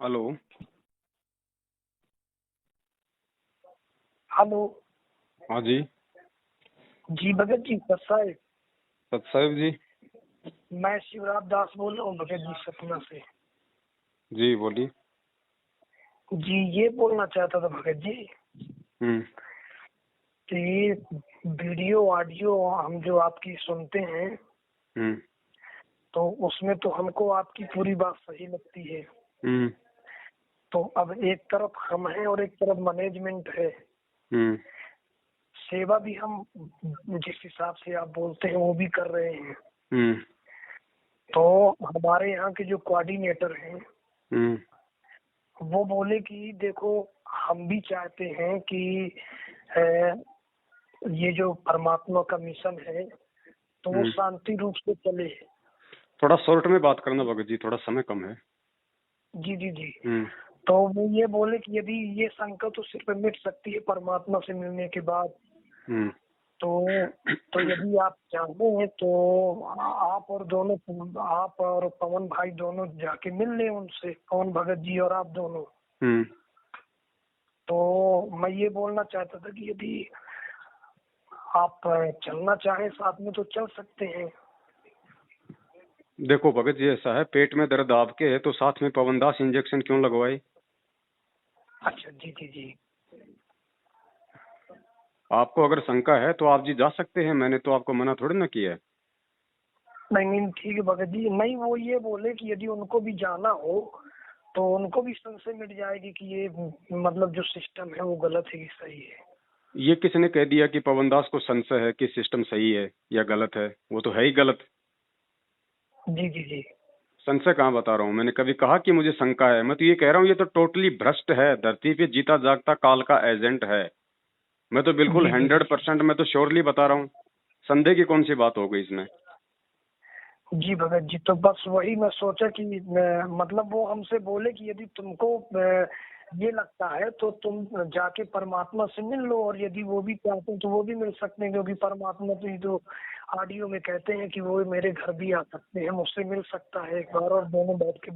Hello. Hello. हाँ जी। जी भगत जी साहब, सत साहिब जी। मैं शिवराज दास बोल रहा हूँ भगत जी सतना से। जी बोलिए। जी ये बोलना चाहता था भगत जी हम्म। कि वीडियो ऑडियो हम जो आपकी सुनते हैं हम्म। तो उसमें तो हमको आपकी पूरी बात सही लगती है। हम्म। तो अब एक तरफ हम हैं और एक तरफ मैनेजमेंट है। हम्म। सेवा भी हम जिस हिसाब से आप बोलते हैं वो भी कर रहे हैं। हम्म। तो हमारे यहाँ के जो कोऑर्डिनेटर हैं हम्म। वो बोले कि देखो हम भी चाहते हैं कि ये जो परमात्मा का मिशन है तो वो हम्म। शांति रूप से चले। थोड़ा शॉर्ट में बात करना भगत जी, थोड़ा समय कम है। जी जी जी। हम्म। तो वो ये बोले कि यदि ये शंका तो सिर्फ मिट सकती है परमात्मा से मिलने के बाद। हम्म। तो यदि आप चाहते हैं तो आप और पवन भाई दोनों जाके मिल लें उनसे, पवन भगत जी और आप दोनों। हम्म। तो मैं ये बोलना चाहता था कि यदि आप चलना चाहें साथ में तो चल सकते हैं। देखो भगत जी, ऐसा है, पेट में दर्द आपके है तो साथ में पवनदास इंजेक्शन क्यों लगवाए? अच्छा जी जी जी। आपको अगर शंका है तो आप जी जा सकते हैं, मैंने तो आपको मना थोड़ी ना किया है। नहीं नहीं ठीक है भगत जी। नहीं वो ये बोले कि यदि उनको भी जाना हो तो उनको भी संशय मिट जाएगी कि ये मतलब जो सिस्टम है वो गलत है कि सही है। ये किसने कह दिया कि पवनदास को संशय है कि सिस्टम सही है या गलत है? वो तो है ही गलत। जी जी जी। संशय कहाँ बता रहा हूँ? मैंने कभी कहा कि मुझे शंका है? मैं तो ये कह रहा हूँ ये तो टोटली भ्रष्ट है, धरती पे जीता जागता काल का एजेंट है। मैं तो बिल्कुल जी जी जी 100% मैं तो श्योरली बता रहा हूँ। संदेह की कौन सी बात हो गई इसमें? जी भगत जी। तो बस वही मैं सोचा कि मतलब वो हमसे बोले कि यदि तुमको ये लगता है तो तुम जाके परमात्मा से मिल लो, और यदि वो भी चाहते हैं तो वो भी मिल सकते हैं, क्योंकि परमात्मा तो ये जो ऑडियो में कहते हैं कि वो मेरे घर भी आ सकते हैं, मुझसे मिल सकता है एक बार, और दोनों बैठ के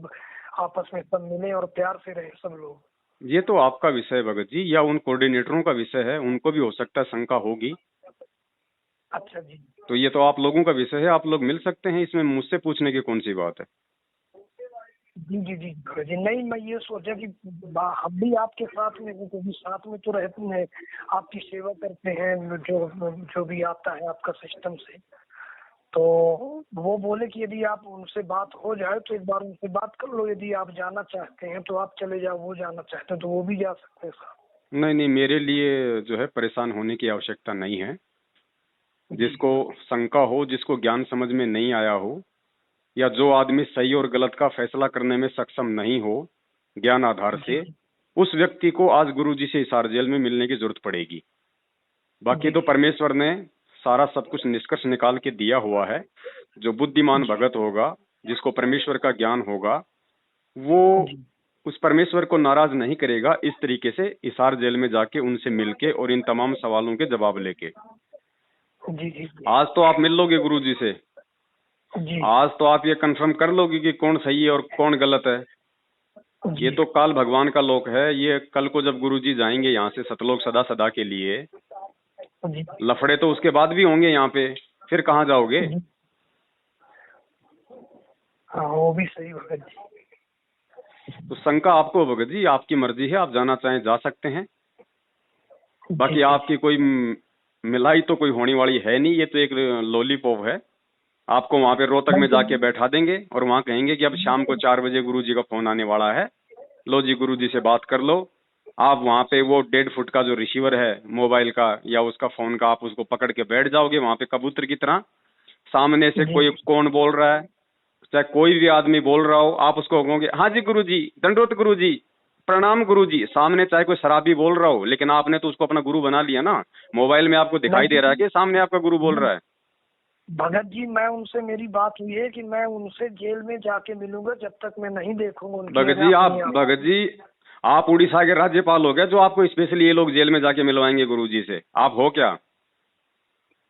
आपस में सब मिले और प्यार से रहे सब लोग। ये तो आपका विषय है भगत जी, या उन कोऑर्डिनेटरों का विषय है, उनको भी हो सकता है शंका होगी। अच्छा जी। तो ये तो आप लोगों का विषय है, आप लोग मिल सकते हैं, इसमें मुझसे पूछने की कौन सी बात है? जी जी जी भगत जी। नहीं मैं ये सोचा कि हम भी आपके साथ में हैं, क्योंकि साथ में तो रहते हैं, आपकी सेवा करते हैं जो जो भी आता है आपका सिस्टम से। तो वो बोले कि यदि आप उनसे बात हो जाए तो एक बार उनसे बात कर लो, यदि आप जाना चाहते हैं तो आप चले जाओ, वो जाना चाहते हैं तो वो भी जा सकते हैं साथ। नहीं नहीं, मेरे लिए जो है परेशान होने की आवश्यकता नहीं है। जी जिसको शंका हो, जिसको ज्ञान समझ में नहीं आया हो, या जो आदमी सही और गलत का फैसला करने में सक्षम नहीं हो ज्ञान आधार जी से, जी उस व्यक्ति को आज गुरुजी से हिसार जेल में मिलने की जरूरत पड़ेगी। बाकी जी तो जी परमेश्वर ने सारा सब कुछ निष्कर्ष निकाल के दिया हुआ है। जो बुद्धिमान जी भगत होगा, जिसको परमेश्वर का ज्ञान होगा, वो जी उस परमेश्वर को नाराज नहीं करेगा इस तरीके से हिसार जेल में जाके उनसे मिलके और इन तमाम सवालों के जवाब लेके। जी जी आज तो आप मिल लोगे गुरुजी से, जी आज तो आप ये कंफर्म कर लोगे कि कौन सही है और कौन गलत है। ये जी तो काल भगवान का लोक है। ये कल को जब गुरुजी जाएंगे यहाँ से सतलोक सदा सदा के लिए, जी लफड़े तो उसके बाद भी होंगे यहाँ पे, फिर कहाँ जाओगे? जी। हाँ वो भी सही भगत जी। तो शंका आपको भगत जी, आपकी मर्जी है, आप जाना चाहें जा सकते हैं। जी बाकी जी आपकी कोई मिलाई तो कोई होने वाली है नहीं, ये तो एक लॉलीपॉप है। आपको वहां पे रोहतक में जाके बैठा देंगे और वहां कहेंगे कि अब शाम को 4 बजे गुरुजी का फोन आने वाला है, लो जी गुरुजी से बात कर लो। आप वहां पे वो 1.5 फुट का जो रिसीवर है मोबाइल का या उसका फोन का, आप उसको पकड़ के बैठ जाओगे वहां पे कबूतर की तरह। सामने से जी कोई कौन बोल रहा है, चाहे कोई भी आदमी बोल रहा हो, आप उसको कहोगे हाँ जी गुरुजी, दंडोत गुरुजी, प्रणाम गुरुजी। सामने चाहे कोई शराबी बोल रहा हो, लेकिन आपने तो उसको अपना गुरु बना लिया ना। मोबाइल में आपको दिखाई दे रहा है नहीं कि सामने आपका गुरु बोल रहा है। भगत जी, मैं उनसे मेरी बात हुई है कि मैं उनसे जेल में जाके मिलूंगा जब तक मैं नहीं देखूंगा उनकी अपनी आंखों। भगत जी आप उड़ीसा के राज्यपाल हो गए जो आपको स्पेशली ये लोग जेल में जाके मिलवाएंगे गुरुजी से? आप हो क्या?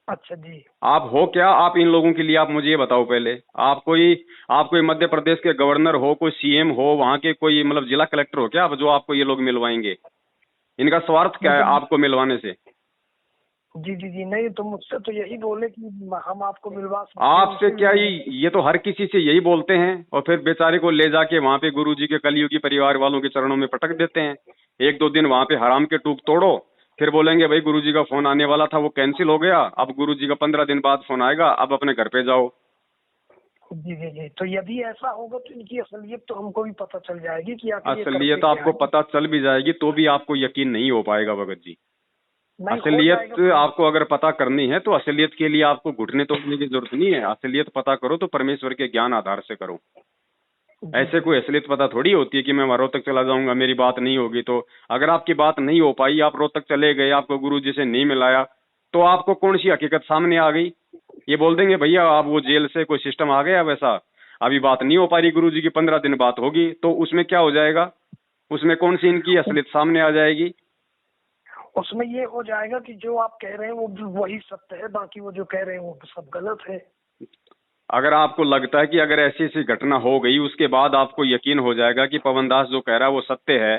अच्छा जी। आप हो क्या, आप इन लोगों के लिए आप मुझे ये बताओ पहले। आप कोई मध्य प्रदेश के गवर्नर हो, कोई सीएम हो, वहां के कोई मतलब जिला कलेक्टर हो क्या आप, जो आपको ये लोग मिलवाएंगे? इनका स्वार्थ क्या है मतलब आपको मिलवाने से? जी जी जी, नहीं तो मुझसे तो यही बोले कि हम आपको मिलवा सकते हैं, आपसे क्या, इसीलिए ये तो हर किसी से यही बोलते हैं, और फिर बेचारे को ले जाके वहां पे गुरुजी के कलियुगी परिवार वालों के चरणों में पटक देते हैं। एक दो दिन वहां पे हराम के टूक तोड़ो, फिर बोलेंगे भाई गुरुजी का फोन आने वाला था वो कैंसिल हो गया, अब गुरुजी का 15 दिन बाद फोन आएगा, अब अपने घर पे जाओ। जी जी जी। तो यदि ऐसा होगा तो इनकी असलियत तो हमको भी पता चल जाएगी कि आखिर ये करते असलियत क्या आपको है। पता चल भी जाएगी तो भी आपको यकीन नहीं हो पाएगा भगत जी। नहीं हो जाएगा असलियत भगत आपको अगर पता करनी है तो असलियत के लिए आपको घुटने तोड़ने की जरूरत नहीं है। असलियत पता करो तो परमेश्वर के ज्ञान आधार से करो। जी ऐसे जी कोई असलियत पता थोड़ी होती है कि मैं वहां रोहतक चला जाऊंगा, मेरी बात नहीं होगी। तो अगर आपकी बात नहीं हो पाई, आप रोहतक चले गए, आपको गुरु जी से नहीं मिलाया, तो आपको कौन सी हकीकत सामने आ गई? ये बोल देंगे भैया आप वो जेल से कोई सिस्टम आ गया वैसा, अभी बात नहीं हो पा रही गुरु जी की, 15 दिन बात होगी। तो उसमें क्या हो जाएगा? उसमें कौन सी इनकी असलियत सामने आ जाएगी? उसमें ये हो जाएगा कि जो आप कह रहे हैं वो वही सत्य है, बाकी वो जो कह रहे हैं वो सब गलत है। अगर आपको लगता है कि अगर ऐसी ऐसी घटना हो गई उसके बाद आपको यकीन हो जाएगा कि पवन दास जो कह रहा है वो सत्य है,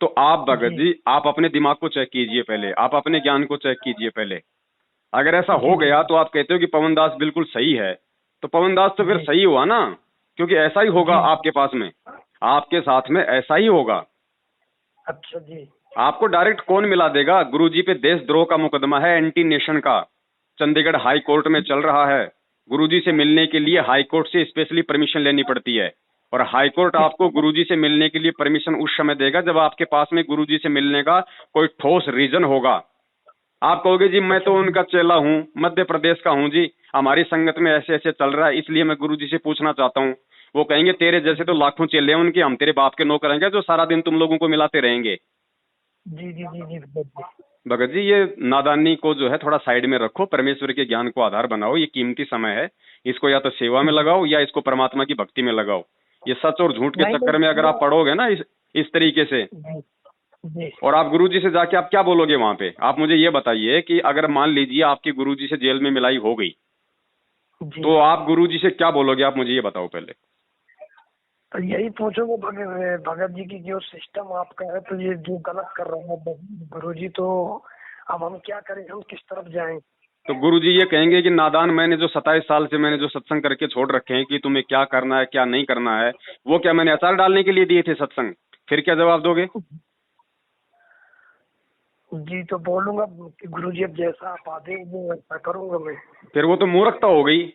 तो आप भगत जी जी आप अपने दिमाग को चेक कीजिए पहले, आप अपने ज्ञान को चेक कीजिए पहले। अगर ऐसा जी हो जी गया तो आप कहते हो कि पवन दास बिल्कुल सही है, तो पवन दास तो फिर जी सही हुआ ना, क्योंकि ऐसा ही होगा जी। आपके पास में, आपके साथ में ऐसा ही होगा। अच्छा जी। आपको डायरेक्ट कौन मिला देगा? गुरुजी पे देशद्रोह का मुकदमा है, एंटी नेशन का, चंडीगढ़ हाई कोर्ट में चल रहा है। गुरुजी से मिलने के लिए हाई कोर्ट से स्पेशली परमिशन लेनी पड़ती है, और हाई कोर्ट आपको गुरुजी से मिलने के लिए परमिशन उस समय देगा जब आपके पास में गुरुजी से मिलने का कोई ठोस रीजन होगा। आप कहोगे जी मैं तो उनका चेला हूँ, मध्य प्रदेश का हूँ जी, हमारी संगत में ऐसे ऐसे चल रहा है इसलिए मैं गुरुजी से पूछना चाहता हूँ। वो कहेंगे तेरे जैसे तो लाखों चेले हैं उनके, हम तेरे बाप के नौकर हैं जो सारा दिन तुम लोगों को मिलाते रहेंगे। जी जी जी जी भगत जी। भगत जी ये नादानी को जो है थोड़ा साइड में रखो, परमेश्वर के ज्ञान को आधार बनाओ। ये कीमती समय है, इसको या तो सेवा में लगाओ या इसको परमात्मा की भक्ति में लगाओ। ये सच और झूठ के नहीं चक्कर में अगर आप पढ़ोगे ना इस तरीके से, जी जी और आप गुरुजी से जाके आप क्या बोलोगे वहां पे? आप मुझे ये बताइए कि अगर मान लीजिए आपकी गुरुजी से जेल में मिलाई हो गई, जी। तो आप गुरुजी से क्या बोलोगे? आप मुझे ये बताओ पहले। तो यही पूछोगे भगत जी की जो सिस्टम आपका है तो ये जो गलत कर रहे हैं गुरु जी, तो अब हम क्या करें, हम किस तरफ जाएं? तो गुरुजी ये कहेंगे कि नादान, मैंने जो 27 साल से मैंने जो सत्संग करके छोड़ रखे हैं कि तुम्हें क्या करना है क्या नहीं करना है, वो क्या मैंने अचार डालने के लिए दिए थे सत्संग? फिर क्या जवाब दोगे? जी तो बोलूंगा कि गुरु जी अब जैसा आप आदेश दें वैसा करूंगा मैं। फिर वो तो मूर्खता हो गई,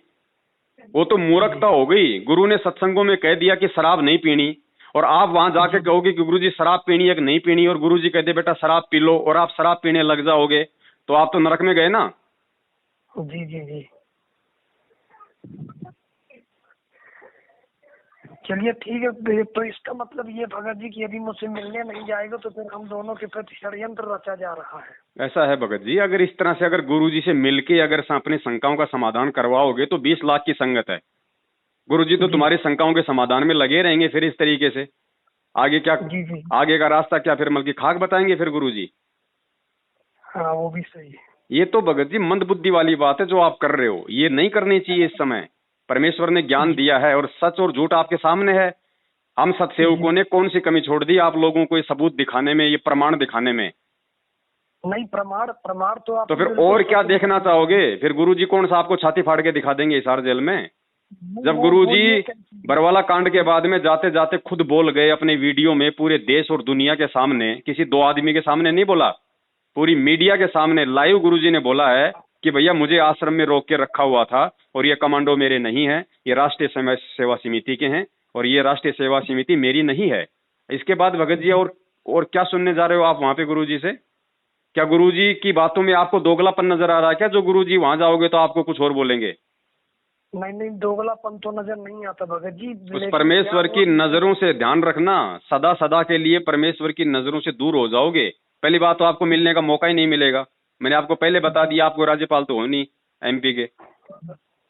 वो तो मूर्खता हो गई। गुरु ने सत्संगों में कह दिया कि शराब नहीं पीनी, और आप वहां जाके कहोगे कि गुरुजी शराब पीनी है कि नहीं पीनी, और गुरुजी कहते बेटा शराब पी लो, और आप शराब पीने लग जाओगे, तो आप तो नरक में गए ना। जी जी जी। चलिए ठीक है, तो इसका मतलब ये भगत जी कि यदि मुझसे मिलने नहीं जाएगा तो फिर हम दोनों के प्रति षड्यंत्र रचा जा रहा है। ऐसा है भगत जी, अगर इस तरह से अगर गुरुजी से मिलके अगर अपनी शंकाओं का समाधान करवाओगे तो 20 लाख की संगत है। गुरुजी तो जी तुम्हारी शंकाओं के समाधान में लगे रहेंगे फिर इस तरीके से। आगे क्या, जी जी। आगे का रास्ता क्या फिर मतलब की खाक बताएंगे फिर गुरुजी? हाँ वो भी सही है। ये तो भगत जी मंद बुद्धि वाली बात है जो आप कर रहे हो, ये नहीं करनी चाहिए इस समय। परमेश्वर ने ज्ञान दिया है और सच और झूठ आपके सामने है। हम सत्सेवकों ने कौन सी कमी छोड़ दी आप लोगों को ये सबूत दिखाने में, ये प्रमाण दिखाने में? नहीं, प्रमाण प्रमाण तो आप तो फिर और क्या देखना चाहोगे? फिर गुरुजी कौन सा आपको छाती फाड़ के दिखा देंगे हिसार जेल में? जब गुरुजी बरवाला कांड के बाद में जाते जाते खुद बोल गए अपने वीडियो में, पूरे देश और दुनिया के सामने, किसी दो आदमी के सामने नहीं बोला, पूरी मीडिया के सामने लाइव गुरुजी ने बोला है कि भैया मुझे आश्रम में रोक के रखा हुआ था और ये कमांडो मेरे नहीं है, ये राष्ट्रीय सेवा समिति के हैं और ये राष्ट्रीय सेवा समिति मेरी नहीं है। इसके बाद भगत जी और क्या सुनने जा रहे हो आप वहां पे गुरुजी से? क्या गुरुजी की बातों में आपको दोगलापन नजर आ रहा है क्या? जो गुरुजी वहां जाओगे तो आपको कुछ और बोलेंगे? नहीं नहीं, दोगलापन तो नजर नहीं आता भगत जी। उस परमेश्वर की नजरों से ध्यान रखना, सदा सदा के लिए परमेश्वर की नजरों से दूर हो जाओगे। पहली बात तो आपको मिलने का मौका ही नहीं मिलेगा, मैंने आपको पहले बता दिया, आपको राज्यपाल तो हो नहीं एमपी के।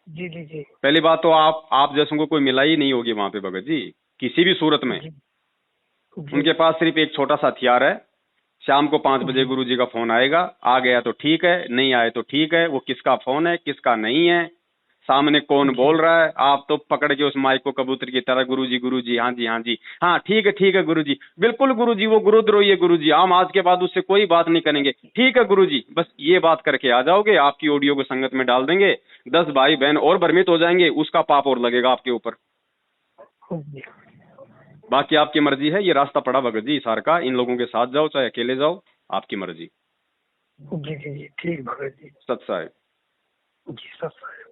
जी जी जी पहली बात तो आप जैसों को कोई मिला ही नहीं होगी वहां पे भगत जी, किसी भी सूरत में। जी जी उनके पास सिर्फ एक छोटा सा हथियार है, शाम को 5 बजे गुरु जी का फोन आएगा, आ गया तो ठीक है, नहीं आए तो ठीक है। वो किसका फोन है, किसका नहीं है, सामने कौन बोल रहा है, आप तो पकड़ के उस माइक को कबूतर की तरह गुरु जी, हाँ जी, हाँ जी, हाँ ठीक है गुरु जी, बिल्कुल गुरु जी, वो गुरुद्रोही है गुरु जी, हम आज के बाद उससे कोई बात नहीं करेंगे, ठीक है गुरु जी। बस ये बात करके आ जाओगे, आपकी ऑडियो को संगत में डाल देंगे, 10 भाई बहन और भ्रमित हो जाएंगे, उसका पाप और लगेगा आपके ऊपर। बाकी आपकी मर्जी है, ये रास्ता पड़ा भगत जी सार का, इन लोगों के साथ जाओ चाहे अकेले जाओ, आपकी मर्जी। जी जी जी, ठीक भगत जी। सत साहेब। जी सत साहेब।